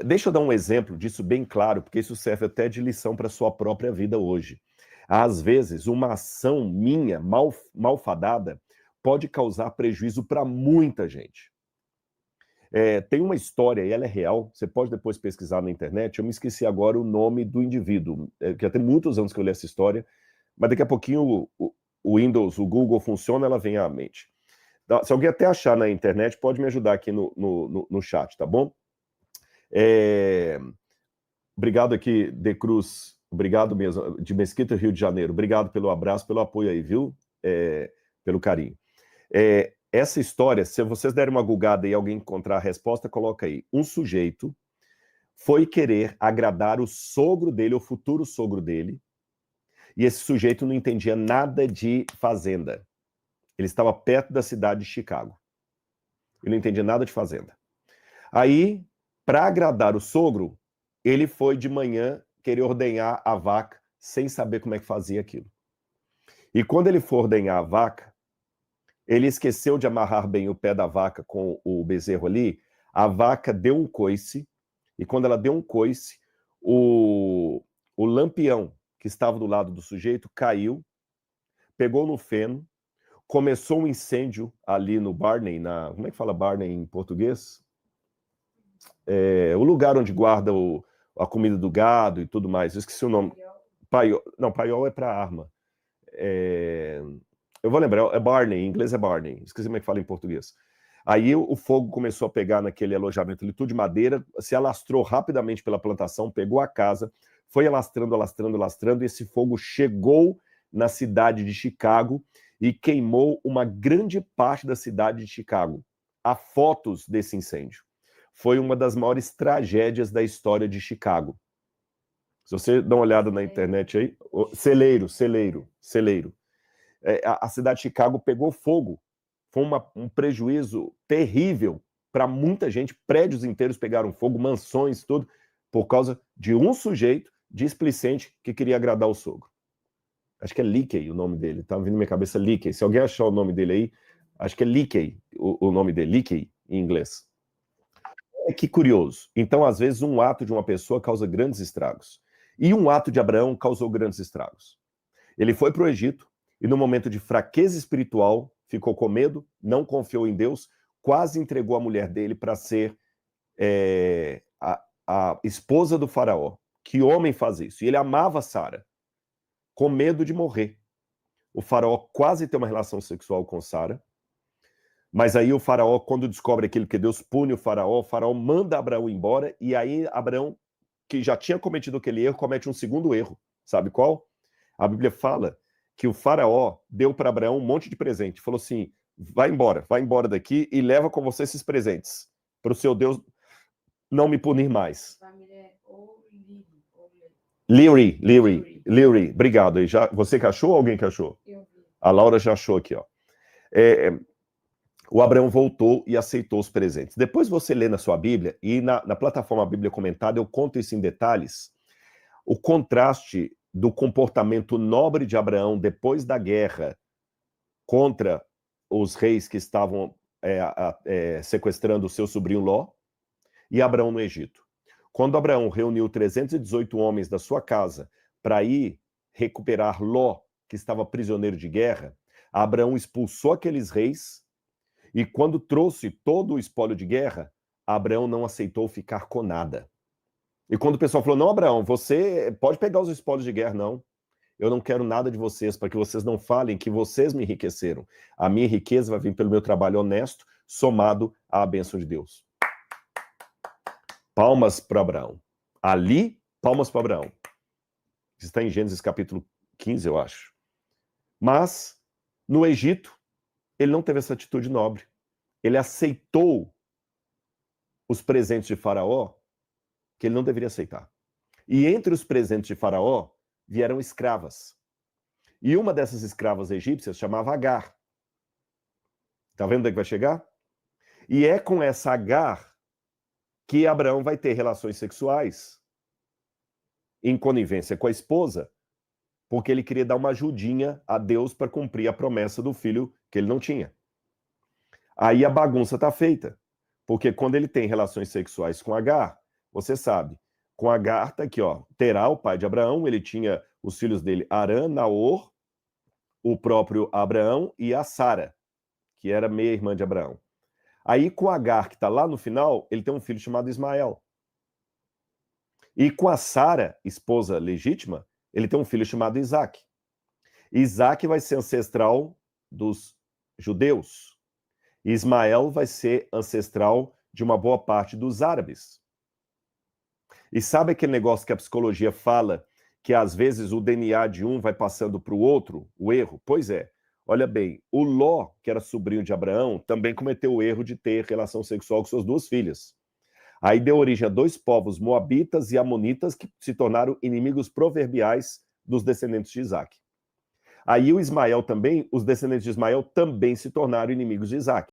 Deixa eu dar um exemplo disso bem claro, porque isso serve até de lição para a sua própria vida hoje. Às vezes, uma ação minha, malfadada, pode causar prejuízo para muita gente. Tem uma história, e ela é real, você pode depois pesquisar na internet, eu me esqueci agora o nome do indivíduo, que já tem muitos anos que eu li essa história, mas daqui a pouquinho o Windows, o Google funciona, ela vem à mente. Se alguém até achar na internet, pode me ajudar aqui no chat, tá bom? Obrigado aqui, De Cruz, obrigado mesmo, de Mesquita, Rio de Janeiro, obrigado pelo abraço, pelo apoio aí, viu? Pelo carinho. Essa história, se vocês derem uma googada e alguém encontrar a resposta, coloca aí. Um sujeito foi querer agradar o sogro dele, o futuro sogro dele, e esse sujeito não entendia nada de fazenda. Ele estava perto da cidade de Chicago. Ele não entendia nada de fazenda. Aí, para agradar o sogro, ele foi de manhã querer ordenhar a vaca sem saber como é que fazia aquilo. E quando ele for ordenhar a vaca, ele esqueceu de amarrar bem o pé da vaca com o bezerro ali, a vaca deu um coice, e quando ela deu um coice, o lampião que estava do lado do sujeito caiu, pegou no feno, começou um incêndio ali no Barney, como é que fala Barney em português? O lugar onde guarda a comida do gado e tudo mais, eu esqueci o nome. Paiol. Não, paiol é para arma. Eu vou lembrar, é Barney, em inglês é Barney, esqueci como é que fala em português. Aí o fogo começou a pegar naquele alojamento ali, tudo de madeira, se alastrou rapidamente pela plantação, pegou a casa, foi alastrando, e esse fogo chegou na cidade de Chicago e queimou uma grande parte da cidade de Chicago. Há fotos desse incêndio. Foi uma das maiores tragédias da história de Chicago. Se você dá uma olhada na internet aí, celeiro. A cidade de Chicago pegou fogo. Foi um prejuízo terrível para muita gente. Prédios inteiros pegaram fogo, mansões, tudo, por causa de um sujeito displicente que queria agradar o sogro. Acho que é Leakey o nome dele, tá vindo na minha cabeça Leakey. Se alguém achar o nome dele aí, acho que é Leakey o nome dele, Leakey em inglês. Que curioso. Então, às vezes, um ato de uma pessoa causa grandes estragos. E um ato de Abraão causou grandes estragos. Ele foi para o Egito e, no momento de fraqueza espiritual, ficou com medo, não confiou em Deus, quase entregou a mulher dele para ser a esposa do faraó. Que homem faz isso? E ele amava Sara, com medo de morrer. O faraó quase tem uma relação sexual com Sara, mas aí o faraó, quando descobre aquilo que Deus pune o faraó manda Abraão embora, e aí Abraão, que já tinha cometido aquele erro, comete um segundo erro. Sabe qual? A Bíblia fala que o faraó deu para Abraão um monte de presente. Falou assim, vai embora daqui e leva com você esses presentes, para o seu Deus não me punir mais. Leary, obrigado. Você que achou ou alguém que achou? A Laura já achou aqui, ó. O Abraão voltou e aceitou os presentes. Depois você lê na sua Bíblia, e na plataforma Bíblia Comentada eu conto isso em detalhes, o contraste do comportamento nobre de Abraão depois da guerra contra os reis que estavam sequestrando o seu sobrinho Ló, e Abraão no Egito. Quando Abraão reuniu 318 homens da sua casa para ir recuperar Ló, que estava prisioneiro de guerra, Abraão expulsou aqueles reis, e quando trouxe todo o espólio de guerra, Abraão não aceitou ficar com nada. E quando o pessoal falou, não, Abraão, você pode pegar os espólios de guerra, não. Eu não quero nada de vocês, para que vocês não falem que vocês me enriqueceram. A minha riqueza vai vir pelo meu trabalho honesto, somado à bênção de Deus. Palmas para Abraão. Ali, palmas para Abraão. Isso está em Gênesis capítulo 15, eu acho. Mas, no Egito, ele não teve essa atitude nobre. Ele aceitou os presentes de Faraó que ele não deveria aceitar. E entre os presentes de Faraó vieram escravas. E uma dessas escravas egípcias chamava Agar. Tá vendo onde é que vai chegar? E é com essa Agar que Abraão vai ter relações sexuais em conivência com a esposa, porque ele queria dar uma ajudinha a Deus para cumprir a promessa do filho que ele não tinha. Aí a bagunça está feita, porque quando ele tem relações sexuais com Agar, você sabe, com Agar, tá aqui, ó, Terá, o pai de Abraão, ele tinha os filhos dele, Arã, Naor, o próprio Abraão e a Sara, que era meia-irmã de Abraão. Aí com Agar, que está lá no final, ele tem um filho chamado Ismael. E com a Sara, esposa legítima, ele tem um filho chamado Isaac. Isaac vai ser ancestral dos judeus. Ismael vai ser ancestral de uma boa parte dos árabes. E sabe aquele negócio que a psicologia fala, que às vezes o DNA de um vai passando para o outro, o erro? Pois é. Olha bem, o Ló, que era sobrinho de Abraão, também cometeu o erro de ter relação sexual com suas duas filhas. Aí deu origem a dois povos, moabitas e amonitas, que se tornaram inimigos proverbiais dos descendentes de Isaac. Aí o Ismael também, os descendentes de Ismael também se tornaram inimigos de Isaac.